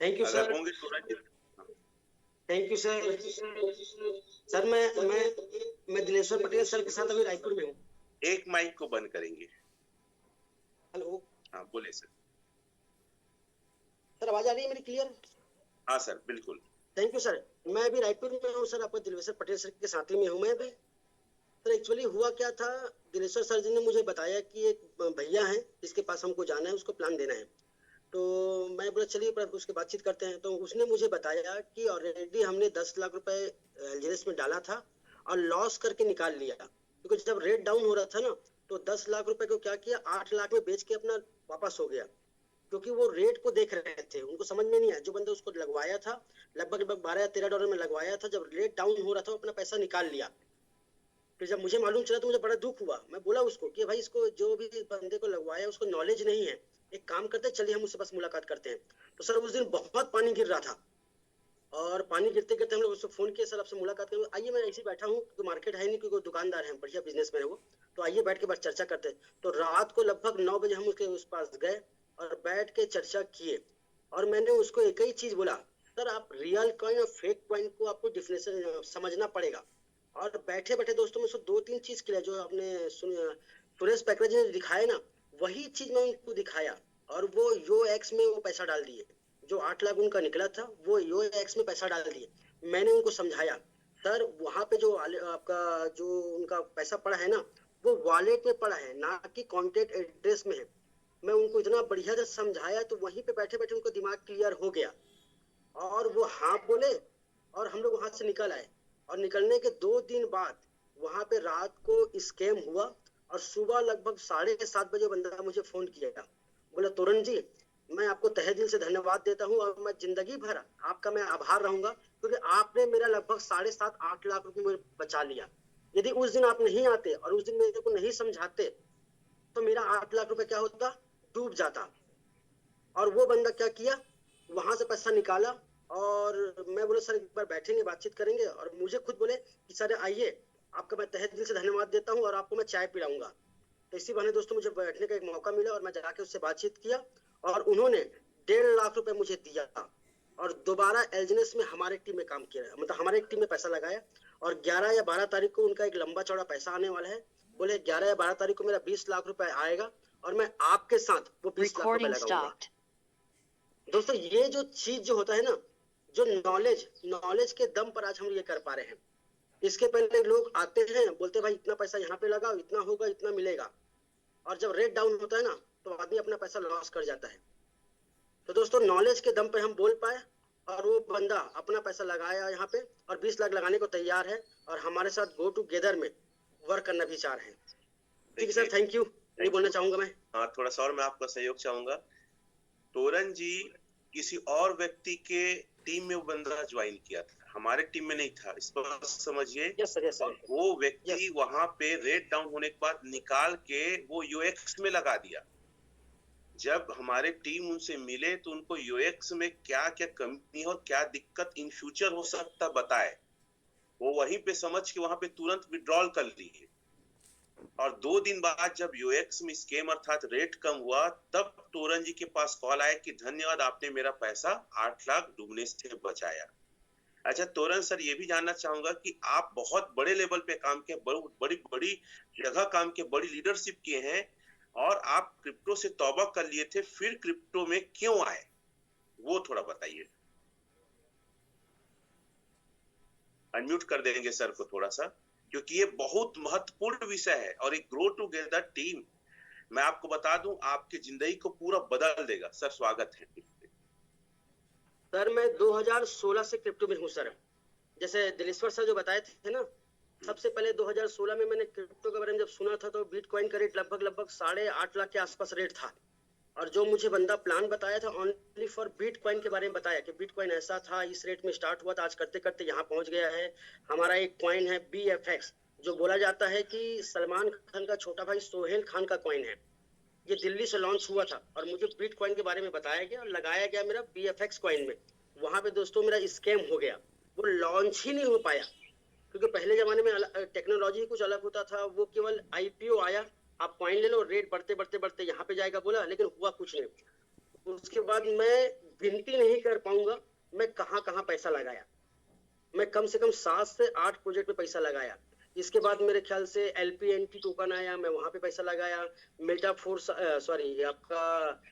Thank you अगर sir. होंगे तो थैंक यू सर। सर मैं दिनेश्वर पटेल सर के साथ अभी रायपुर में हूँ। एक माइक को बंद करेंगे। हेलो। हाँ बोले सर। सर आवाज आ रही है मेरी क्लियर? हाँ सर बिल्कुल। Thank you sir. मैं अभी रायपुर में हूँ सर, आपको दिनेश्वर पटेल सर के साथ ही में हूँ मैं अभी। सर एक्चुअली हुआ क्या था, दिनेश्वर सर जी ने मुझे बताया कि एक भैया है जिसके पास हमको जाना है, उसको प्लान देना है। तो मैं बोला चलिए उसके बातचीत करते हैं। तो उसने मुझे बताया कि ऑलरेडी हमने 10 लाख रुपए एलजीएस में डाला था और लॉस करके निकाल लिया, क्योंकि जब रेट डाउन हो रहा था ना, तो 10 लाख रुपए को क्या किया, 8 लाख में बेच के अपना वापस हो गया। क्योंकि वो रेट को देख रहे थे, उनको समझ में नहीं आया। जो बंदा उसको लगवाया था, लगभग लगभग 12 या 13 डॉलर में लगवाया था, जब रेट डाउन हो रहा था अपना पैसा निकाल लिया। फिर जब मुझे मालूम चला तो मुझे बड़ा दुख हुआ। मैं बोला उसको कि भाई इसको, जो भी बंदे को लगवाया उसको नॉलेज नहीं है, एक काम करते चलिए हम उससे बस मुलाकात करते हैं। तो सर उस दिन बहुत पानी गिर रहा था, और पानी गिरते गिरते हम लोग उसको फोन किया, सर आपसे मुलाकात करूँ? आइए, मैं ऐसे बैठा हूँ क्योंकि मार्केट है नहीं, क्योंकि दुकानदार है, बढ़िया बिजनेसमैन है वो। तो आइए बैठ के बस चर्चा करते हैं। तो रात को लगभग 9 बजे हम उसके उस पास गए और बैठ के चर्चा किए। और मैंने उसको एक ही चीज बोला, सर आप रियल कॉइन और फेक कॉइन को आपको डिफरेंशियल समझना पड़ेगा। और बैठे बैठे दोस्तों में से 2-3 चीज किया जो आपने सुरेश पैकराज ने दिखाया ना, वही चीज मैं उनको दिखाया। और वो यो एक्स में वो पैसा डाल दिए। जो 8 लाख उनका निकला था वो यो एक्स में पैसा डाल दिए। मैंने उनको समझाया, सर वहां पे जो आपका जो उनका पैसा पड़ा है ना, वो वॉलेट में पड़ा है, ना कि कॉन्टेक्ट एड्रेस में है। मैं उनको इतना बढ़िया से समझाया, तो वहीं पे बैठे बैठे उनको दिमाग क्लियर हो गया। और वो हाँ बोले, और हम लोग वहां से निकल आए। और निकलने के 2 दिन बाद वहां पे रात को स्कैम हुआ। और सुबह लगभग 7:30 बजे बंदा मुझे फोन किया, बोला तोरण जी, मैं आपको तहे दिल से धन्यवाद देता हूँ और मैं जिंदगी भर आपका मैं आभार रहूंगा, क्योंकि आपने मेरा लगभग 7.5-8 लाख रुपए बचा लिया। यदि उस दिन आप नहीं आते और उस दिन मेरे को नहीं समझाते, तो मेरा 8 लाख रुपए क्या होता, डूब जाता। और वो बंदा क्या किया, वहां से पैसा निकाला। और मैं बोले सर एक बार बैठेंगे, बातचीत करेंगे। और मुझे खुद बोले कि सर आइए, आपका मैं तहे दिल से धन्यवाद देता हूँ और आपको मैं चाय पिलाऊंगा। तो इसी बहाने दोस्तों मुझे बैठने का एक मौका मिला और मैं जाके उससे बातचीत किया। और उन्होंने 1.5 लाख रुपए मुझे दिया। और दोबारा एल्जिनेस में हमारे टीम में काम किया, मतलब हमारे टीम में पैसा लगाया। और 11 या 12 तारीख को उनका एक लंबा चौड़ा पैसा आने वाला है। बोले 11 या 12 तारीख को मेरा 20 लाख रुपए आएगा और मैं आपके साथ वो 20 लाख रुपए लगाऊंगा। दोस्तों ये जो चीज जो होता है ना, जो नॉलेज के दम पर आज हम ये कर पा रहे हैं। इसके पहले लोग आते हैं, बोलते हैं भाई इतना पैसा यहाँ पे लगाओ, इतना होगा, इतना मिलेगा। और जब रेट डाउन होता है ना, तो आदमी अपना पैसा लॉस कर जाता है। तो दोस्तों नॉलेज के दम पे हम बोल पाए, और वो बंदा अपना पैसा लगाया यहाँ पे और 20 लाख लगाने को तैयार है। और हमारे साथ गो टूगेदर में वर्क करना भी चाह रहे हैं। ठीक है सर, थैंक यू, ये बोलना चाहूंगा मैं। हाँ थोड़ा सा और मैं आपका सहयोग चाहूंगा। तोरण जी किसी और व्यक्ति के टीम में वो बंदा ज्वाइन किया था, हमारे टीम में नहीं था, इस पर समझिए। यस सर, यस और सर। वो व्यक्ति यस। वहां पे रेट डाउन होने के बाद निकाल के वो यूएक्स में लगा दिया। जब हमारे टीम उनसे मिले तो उनको यूएक्स में क्या क्या कमी और क्या दिक्कत इन फ्यूचर हो सकता बताए। वो वहीं पे समझ के वहां पे तुरंत विड्रॉल कर लिए। और 2 दिन बाद जब यूएक्स में स्कैम अर्थात रेट कम हुआ, तब तोरण जी के पास कॉल आया कि धन्यवाद, आपने मेरा पैसा 8 लाख डूबने से बचाया। अच्छा तोरण सर, ये भी जानना चाहूंगा कि आप बहुत बड़े लेवल पे काम किए, बड़ी बड़ी जगह काम किए, बड़ी लीडरशिप किए हैं, और आप क्रिप्टो से तौबा कर लिए थे, फिर क्रिप्टो में क्यों आए, वो थोड़ा बताइए। अनम्यूट कर देंगे सर को थोड़ा सा, क्योंकि ये बहुत महत्वपूर्ण विषय है और एक ग्रो टूगेदर टीम, मैं आपको बता दूं, आपकी जिंदगी को पूरा बदल देगा। सर स्वागत है। सर मैं 2016 से क्रिप्टो में हूँ सर। जैसे दिलेश्वर सर जो बताए थे ना, सबसे पहले 2016 में मैंने क्रिप्टो के बारे में जब सुना था, तो बिटकॉइन का रेट लगभग लगभग 8.5 लाख के आसपास रेट था। और जो मुझे बंदा प्लान बताया था ओनली फॉर बिटकॉइन के बारे में बताया कि बिटकॉइन ऐसा था, इस रेट में स्टार्ट हुआ था, आज करते करते यहाँ पहुंच गया है। हमारा एक कॉइन है BFX, जो बोला जाता है कि सलमान खान का छोटा भाई सोहेल खान का कॉइन है। ये दिल्ली से लॉन्च हुआ था और मुझे बिटकॉइन के बारे में बताया गया और लगाया गया मेरा BFX कॉइन में। वहां पे दोस्तों मेरा स्कैम हो गया, वो लॉन्च ही नहीं हो पाया। क्योंकि पहले जमाने में टेक्नोलॉजी कुछ अलग होता था, वो केवल IPO आया, आप कॉइन ले लो, रेट बढ़ते बढ़ते बढ़ते यहाँ पे जाएगा बोला, लेकिन हुआ कुछ नहीं। उसके बाद मैं गिनती नहीं कर पाऊंगा मैं कहाँ कहाँ पैसा लगाया। मैं कम से कम 7 से 8 प्रोजेक्ट पे पैसा लगाया। इसके बाद मेरे ख्याल से LPNT टोकन आया, मैं वहां पे पैसा लगाया। मेटाफोर्स सॉरी आपका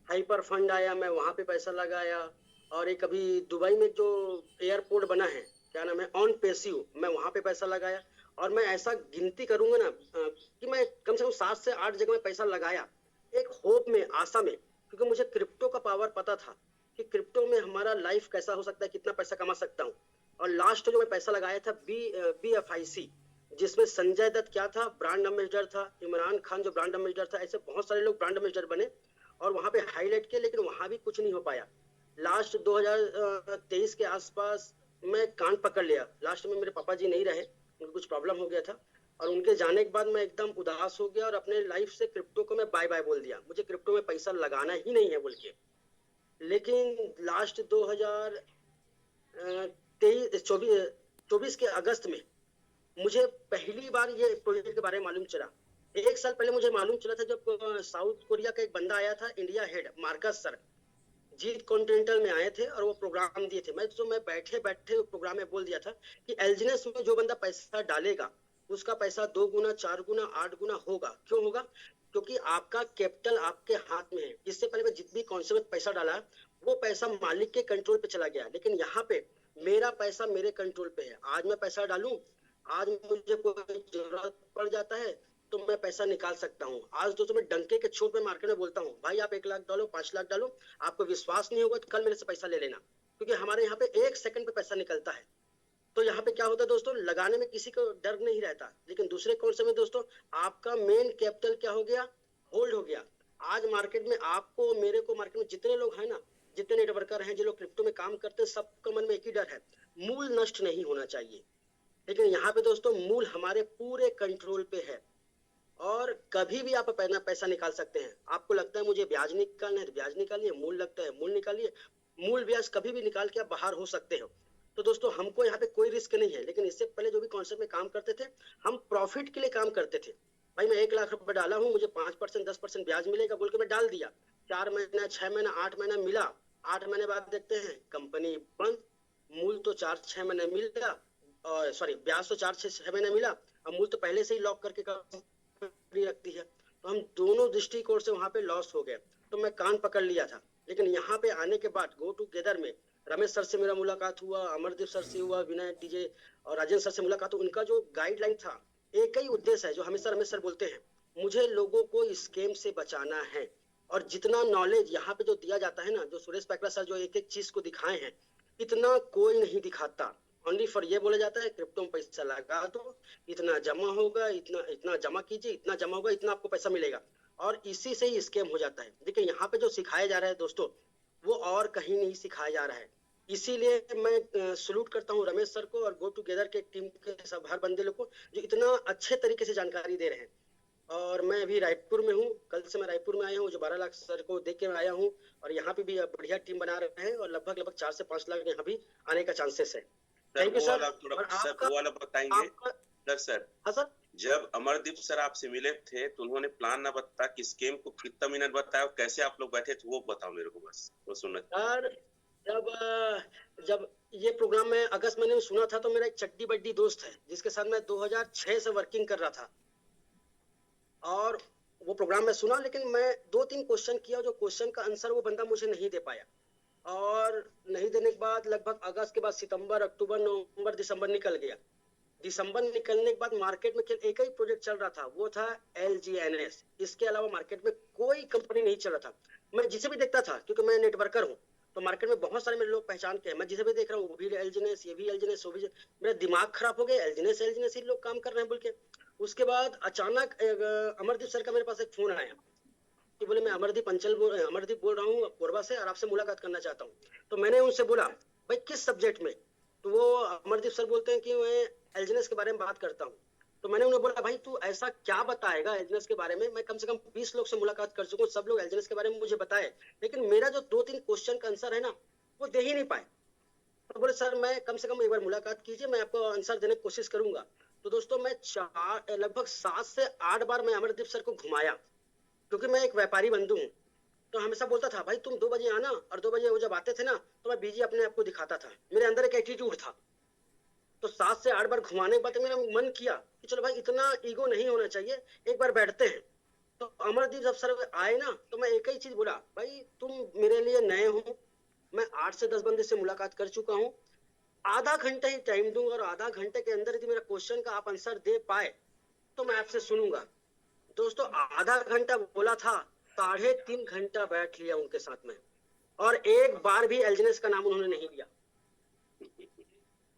हाइपर फंड आया, मैं वहां पे पैसा लगाया। और एक अभी दुबई में जो एयरपोर्ट बना है, क्या नाम है, ऑन पेसियो, मैं वहां पे पैसा लगाया। और मैं ऐसा गिनती करूंगा ना कि मैं कम से कम 7 से 8 जगह में पैसा लगाया, एक होप में, आशा में, क्योंकि मुझे क्रिप्टो का पावर पता था कि क्रिप्टो में हमारा लाइफ कैसा हो सकता है, कितना पैसा कमा सकता हूँ। और लास्ट जो मैं पैसा लगाया था BFIC, जिसमें संजय दत्त क्या था, ब्रांड एम्बेसडर था, इमरान खान जो ब्रांड एम्बेसडर था, ऐसे बहुत सारे लोग ब्रांड एम्बेसडर बने और वहां पे हाईलाइट किए, लेकिन वहां भी कुछ नहीं हो पाया। लास्ट 2023 के आसपास मैं कान पकड़ लिया। लास्ट में मेरे पापा जी नहीं रहे, उनको कुछ प्रॉब्लम हो गया था, और उनके जाने के बाद मैं एकदम उदास हो गया और अपने लाइफ से क्रिप्टो को मैं बाय बाय बोल दिया। मुझे क्रिप्टो में पैसा लगाना ही नहीं है बोल के। लेकिन लास्ट 2023 24 के अगस्त में मुझे पहली बार ये प्रोजेक्ट के बारे में मालूम चला। 1 साल पहले मुझे मालूम चला था जब साउथ कोरिया का एक बंदा आया था, इंडिया हेड मार्कस सर, जीत कॉन्टिनेंटल में आए थे और वो प्रोग्राम दिए थे। मैं बैठे बैठे प्रोग्राम में बोल दिया था कि एलजीनेस में जो बंदा पैसा डालेगा उसका पैसा 2 गुना, 4 गुना, 8 गुना होगा। क्यों होगा? क्योंकि आपका कैपिटल आपके हाथ में है। इससे पहले मैं जितनी कॉन्सेप्ट में पैसा डाला वो पैसा मालिक के कंट्रोल पे चला गया, लेकिन यहाँ पे मेरा पैसा मेरे कंट्रोल पे है। आज मैं पैसा डालूं, आज मुझे कोई जरूरत पड़ जाता है तो मैं पैसा निकाल सकता हूँ। आज दोस्तों मैं डंके के छोर पे मार्केट में बोलता हूँ, भाई आप 1 लाख डालो, 5 लाख डालो, आपको विश्वास नहीं होगा तो कल मेरे से पैसा ले लेना, क्योंकि हमारे यहाँ पे 1 सेकंड पे पैसा निकलता है। तो यहाँ पे क्या होता है दोस्तों, लगाने में किसी को डर नहीं रहता। लेकिन दूसरे कॉन्सेप्ट में दोस्तों, आपका मेन कैपिटल क्या हो गया, होल्ड हो गया। आज मार्केट में आपको, मेरे को, मार्केट में जितने लोग हैं ना, जितने नेटवर्कर हैं, जो लोग क्रिप्टो में काम करते हैं, सबके मन में एक ही डर है, मूल नष्ट नहीं होना चाहिए। लेकिन यहाँ पे दोस्तों मूल हमारे पूरे कंट्रोल पे है और कभी भी आप पैसा निकाल सकते हैं। आपको लगता है मुझे ब्याज निकालना है तो ब्याज निकालिए, मूल लगता है मूल निकालिए, मूल ब्याज कभी भी निकाल के आप बाहर हो सकते हो। तो दोस्तों हमको यहाँ पे कोई रिस्क नहीं है। लेकिन इससे पहले जो भी कॉन्सेप्ट में काम करते थे, हम प्रॉफिट के लिए काम करते थे। भाई मैं 1 लाख रुपए डाला हूँ, मुझे 5% 10% ब्याज मिलेगा बोल के मैं डाल दिया। 4 महीना, 6 महीना, 8 महीना मिला, 8 महीने बाद देखते हैं कंपनी बंद। मूल तो 4-6 महीने मिला, और सॉरी ब्याज तो 4-6 महीने मिला, अब मूल तो पहले से ही लॉक करके रखती है। तो हम दोनों दृष्टिकोण से वहां पे लॉस हो गए। तो मैं कान पकड़ लिया था। लेकिन यहाँ पे आने के बाद गो टूगेदर में रमेश सर से मेरा मुलाकात हुआ, अमरदीप सर से हुआ, विनय डीजे और राजेंद्र सर से मुलाकात। उनका जो गाइडलाइन था, एक ही उद्देश्य है जो हमेशा रमेश सर बोलते हैं, मुझे लोगों को स्कैम से बचाना है। और जितना नॉलेज यहाँ पे जो दिया जाता है ना, जो सुरेश पैकरा सर जो एक एक चीज को दिखाए हैं, इतना कोई नहीं दिखाता। ओनली फॉर ये बोला जाता है क्रिप्टो में पैसा लगा दो, इतना जमा होगा, इतना इतना जमा कीजिए, इतना जमा होगा, इतना आपको पैसा मिलेगा, और इसी से ही स्कैम हो जाता है। लेकिन यहाँ पे जो सिखाया जा रहा है दोस्तों, वो और कहीं नहीं सिखाया जा रहा है। इसीलिए मैं सलूट करता हूँ रमेश सर को और गो टूगेदर के टीम के सब हर बंदे लोग को, जो इतना अच्छे तरीके से जानकारी दे रहे हैं। और मैं अभी रायपुर में हूँ, कल से मैं रायपुर में आया हूँ, जो 12 लाख सर को देख के मैं आया हूँ। और यहाँ पे भी बढ़िया टीम बना रहे हैं और लगभग 4 से 5 लाख यहाँ भी आने का चांसेस है। सर थैंक यू वो सर। वाला थोड़ा, और सर आपका वो वाला बताएंगे। आपका सर हाँ सर, जब अमरदीप सर आपसे मिले थे तो उन्होंने प्लान ना बताया कि स्कीम को कितना मिनट बताया और कैसे आप लोग बैठे थे, वो बताओ मेरे को, बस वो सुनना। सर जब ये प्रोग्राम में अगस्त महीने में सुना था, तो मेरा एक चड्डी बड्डी दोस्त है जिसके साथ मैं 2006 से वर्किंग कर रहा था, और वो प्रोग्राम में सुना। लेकिन मैं 2-3 क्वेश्चन किया, जो क्वेश्चन का आंसर वो बंदा मुझे नहीं दे पाया। और नहीं देने के बाद लगभग अगस्त के बाद सितंबर, अक्टूबर, नवंबर, दिसंबर निकल गया। दिसंबर निकलने के बाद मार्केट में केवल एक ही प्रोजेक्ट चल रहा था, वो था LGNS। इसके अलावा मार्केट में कोई कंपनी नहीं चल रहा था। मैं जिसे भी देखता था, क्योंकि मैं नेटवर्कर हूँ, तो मार्केट में बहुत सारे मेरे लोग पहचान के हैं, मैं जिसे भी देख रहा हूँ वो भी LGNS, ये भी LGNS, वो भी। मेरा दिमाग खराब हो गया, LGNS LGNS ही लोग काम कर रहे हैं बोल के। उसके बाद अचानक अमरदीप सर का मेरे पास एक फोन आया कि बोले मैं अमरदीप बोल रहा हूँ कोरबा से, और आपसे मुलाकात करना चाहता हूँ। तो मैंने उनसे बोला भाई किस सब्जेक्ट में? तो वो अमरदीप सर बोलते हैं कि मैं एलजीनेस के बारे में बात करता हूँ। तो मैंने उन्हें बोला भाई तू ऐसा क्या बताएगा एलजीनेस के बारे में? मैं कम से कम 20 लोग से मुलाकात कर चुका हूँ, सब लोग एलजीनेस के बारे में मुझे बताए, लेकिन मेरा जो 2-3 क्वेश्चन का आंसर है ना, वो दे ही नहीं पाए। तो बोले सर मैं कम से कम एक बार मुलाकात कीजिए, मैं आपको आंसर देने की कोशिश करूंगा। तो दोस्तों मैं लगभग 7 से 8 बार मैं अमरदीप सर को घुमाया, क्योंकि मैं एक व्यापारी बंधु हूँ। तो हमेशा बोलता था भाई तुम 2 बजे आना, और 2 बजे वो जब आते थे ना तो मैं बिजी अपने आप को दिखाता था। मेरे अंदर एक एटीट्यूड था। तो 7 से 8 बार घुमाने के बाद मेरा मन किया कि चलो भाई इतना ईगो नहीं होना चाहिए, एक बार बैठते हैं। तो अमरदीप जब सर आए ना तो मैं एक ही चीज बोला, भाई तुम मेरे लिए नए हो, मैं 8 से 10 बंदे से मुलाकात कर चुका हूँ, आधा घंटे ही टाइम दूंगा और आधा घंटे के अंदर यदि मेरा क्वेश्चन का आप आंसर दे पाए तो मैं आपसे सुनूंगा। दोस्तों आधा घंटा बोला था, 3.5 घंटा बैठ लिया उनके साथ में, और एक बार भी एल्जिनस का नाम उन्होंने नहीं लिया।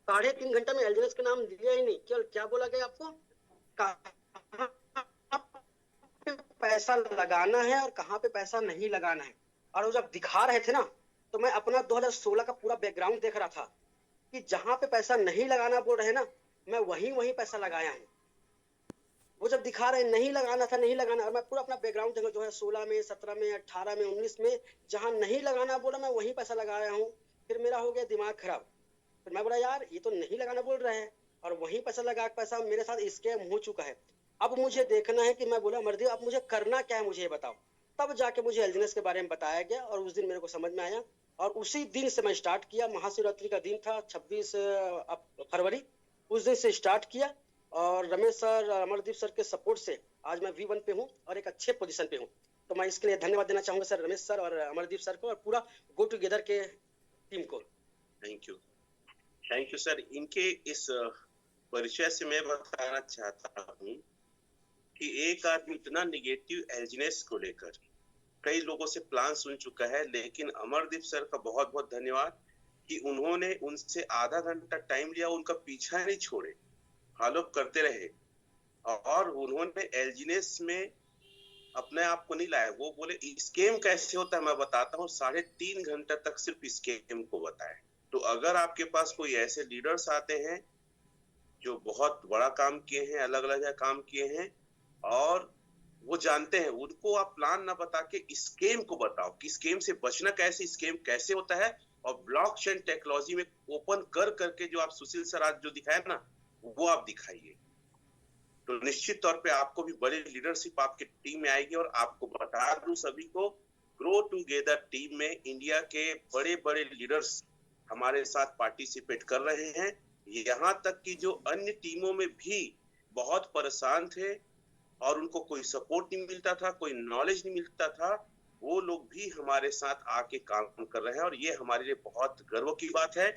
3.5 घंटा में एल्जिनस का नाम लिया ही नहीं। केवल क्या बोला गया आपको, कहाँ पे पैसा लगाना है और कहाँ पे पैसा नहीं लगाना है। और वो जब दिखा रहे थे ना तो मैं अपना 2016 का पूरा बैकग्राउंड देख रहा था कि जहां पे पैसा नहीं लगाना बोल रहे ना, मैं वहीं वहीं पैसा लगाया हूँ। वो जब दिखा रहे नहीं लगाना था, नहीं लगाना, और मैं पूरा अपना बैकग्राउंड देखा 2016 में, 17 में, 18 में, 19 में, जहां नहीं लगाना बोला मैं वहीं पैसा लगाया हूँ। फिर मेरा हो गया दिमाग खराब। फिर मैं बोला यार ये तो नहीं लगाना बोल रहे हैं और वहीं पैसा लगा, पैसा मेरे साथ स्कैम हो चुका है। अब मुझे देखना है कि, मैं बोला अमरदीप अब मुझे करना क्या है, मुझे ये बताओ। तब जाके मुझे एल्जिनस के बारे में बताया गया और उस दिन मेरे को समझ में आया, और उसी दिन से मैं स्टार्ट किया। महाशिवरात्रि का दिन था 26 फरवरी, उस दिन से स्टार्ट किया। और रमेश सर, अमरदीप सर के सपोर्ट से आज मैं V1 पे हूँ और एक अच्छे पोजीशन पे हूँ। तो मैं इसके लिए धन्यवाद देना चाहूंगा सर, रमेश सर और अमरदीप सर को, और पूरा गो टुगेदर के टीम को। Thank you sir. इनके इस परिचय से मैं बताना चाहता हूँ कि एक आदमी इतना निगेटिव एल्जिनेस को लेकर कई लोगों से प्लान सुन चुका है, लेकिन अमरदीप सर का बहुत बहुत धन्यवाद कि उन्होंने उनसे आधा घंटा टाइम लिया, उनका पीछा नहीं छोड़े, फॉलो करते रहे, और उन्होंने एल्जिनेस में अपने आप को नहीं लाया। वो बोले स्केम कैसे होता है मैं बताता हूँ, 3.5 घंटा तक सिर्फ स्केम को बताए। तो अगर आपके पास कोई ऐसे लीडर्स आते हैं जो बहुत बड़ा काम किए हैं, अलग अलग काम किए हैं, और वो जानते हैं, उनको आप प्लान ना बता के स्केम को बताओ कि स्केम से बचना कैसे, स्केम कैसे होता है, और ब्लॉकचेन टेक्नोलॉजी में ओपन कर करके जो आप सुशील सर आज जो दिखाए ना, वो आप दिखाइए। तो निश्चित तौर पे आपको भी बड़ी लीडरशिप आपकी टीम में आएगी। और आपको बता दूं सभी को, ग्रो टुगेदर टीम में इंडिया के बड़े बड़े लीडर्स हमारे साथ पार्टिसिपेट कर रहे हैं। यहाँ तक कि जो अन्य टीमों में भी बहुत परेशान थे और उनको कोई सपोर्ट नहीं मिलता था, कोई नॉलेज नहीं मिलता था, वो लोग भी हमारे साथ आके काम कर रहे हैं, और ये हमारे लिए बहुत गर्व की बात है।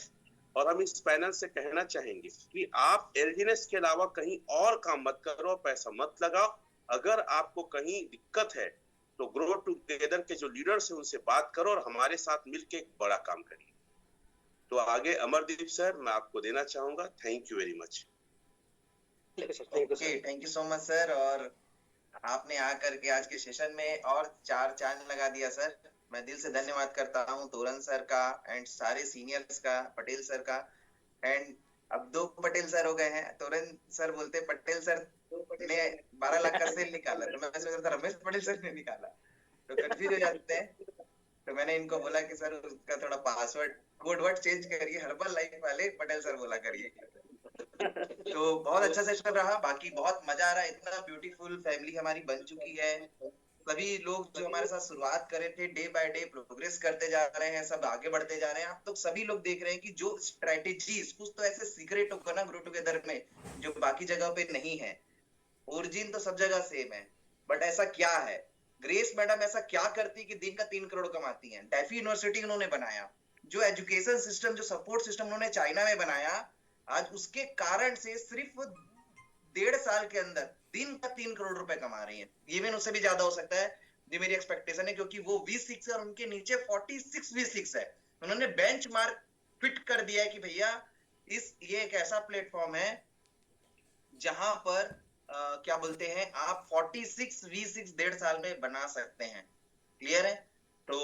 और हम इस पैनल से कहना चाहेंगे कि आप एल्जिनेस के अलावा कहीं और काम मत करो, पैसा मत लगाओ। अगर आपको कहीं दिक्कत है तो ग्रो टुगेदर के जो लीडर्स हैं उनसे बात करो और हमारे साथ मिलकर एक बड़ा काम करिए। तो आगे अमरदीप सर मैं आपको देना चाहूंगा। Thank you very much. Thank you so much sir. और आपने आकर के आज के सेशन में और 4 चांद लगा दिया सर। मैं दिल से धन्यवाद करता हूँ तोरण सर का एंड सारे सीनियर्स का, पटेल सर का। एंड अब 2 पटेल सर हो गए हैं। तोरण सर बोलते पटेल सर ने 12 लाख का सेल निकाला, तो मैं सोच रहा था रमेश पटेल सर ने निकाला, तो कंफ्यूज हो जाते हैं। तो मैंने इनको बोला कि सर उसका थोड़ा पासवर्ड कोड वर्ड चेंज करिए, हर्बल लाइफ वाले पटेल सर बोला करिए। तो बहुत अच्छा सेशन रहा, बाकी बहुत मजा आ रहा है। इतना ब्यूटीफुल फैमिली हमारी बन चुकी है। सभी लोग जो हमारे साथ शुरुआत करे थे, डे बाय डे प्रोग्रेस करते जा रहे हैं, सब आगे बढ़ते जा रहे हैं। आप तो सभी लोग देख रहे हैं कि जो स्ट्रेटेजीज, कुछ तो ऐसे सीक्रेट होगा ना ग्रो टुगेदर में जो बाकी जगह पे नहीं है। ओरिजिन तो सब जगह सेम है, बट ऐसा क्या है, ग्रेस मैडम ऐसा क्या करती कि दिन का 3 करोड़ कमाती हैं। डेफी यूनिवर्सिटी उन्होंने बनाया, जो एजुकेशन सिस्टम, जो सपोर्ट सिस्टम उन्होंने चाइना में बनाया, आज उसके कारण से सिर्फ 1.5 साल के अंदर दिन का 3 करोड़ रुपए कमा रही है। इवन उससे भी ज्यादा हो सकता है, ये मेरी एक्सपेक्टेशन है, क्योंकि वो V6 है और उनके नीचे 46 V6 है। उन्होंने बेंचमार्क फिट कर दिया है कि भैया ये एक ऐसा प्लेटफॉर्म है जहां पर क्या बोलते हैं, आप 46 V6 1.5 साल में बना सकते हैं। क्लियर है? तो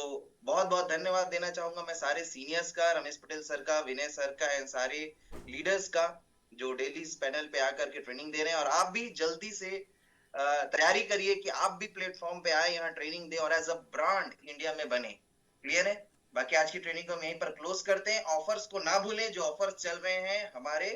बहुत बहुत धन्यवाद देना चाहूंगा मैं सारे सीनियर्स का, रमेश पटेल सर का, विनय सर का एंड सारे लीडर्स का जो डेली इस पैनल पे आकर के ट्रेनिंग दे रहे हैं। और आप भी जल्दी से तैयारी करिए कि आप भी प्लेटफॉर्म पे आए, यहाँ ट्रेनिंग दे और एज अ ब्रांड इंडिया में बने। क्लियर है? बाकी आज की ट्रेनिंग को हम यहीं पर क्लोज करते हैं। ऑफर्स को ना भूलें, जो ऑफर्स चल रहे हैं हमारे,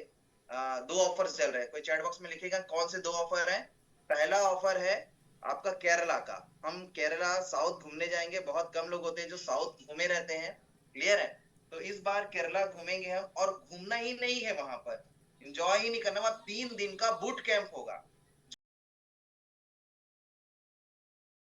2 ऑफर्स चल रहे हैं। कोई चैट बॉक्स में लिखेगा कौन से 2 ऑफर हैं। पहला ऑफर है आपका केरला का। हम केरला साउथ घूमने जाएंगे, बहुत कम लोग होते हैं जो साउथ घूमे रहते हैं, क्लियर है। तो इस बार केरला घूमेंगे हम, और घूमना ही नहीं है वहां पर, एंजॉय ही नहीं करना, वहां 3 दिन का बूट कैंप होगा।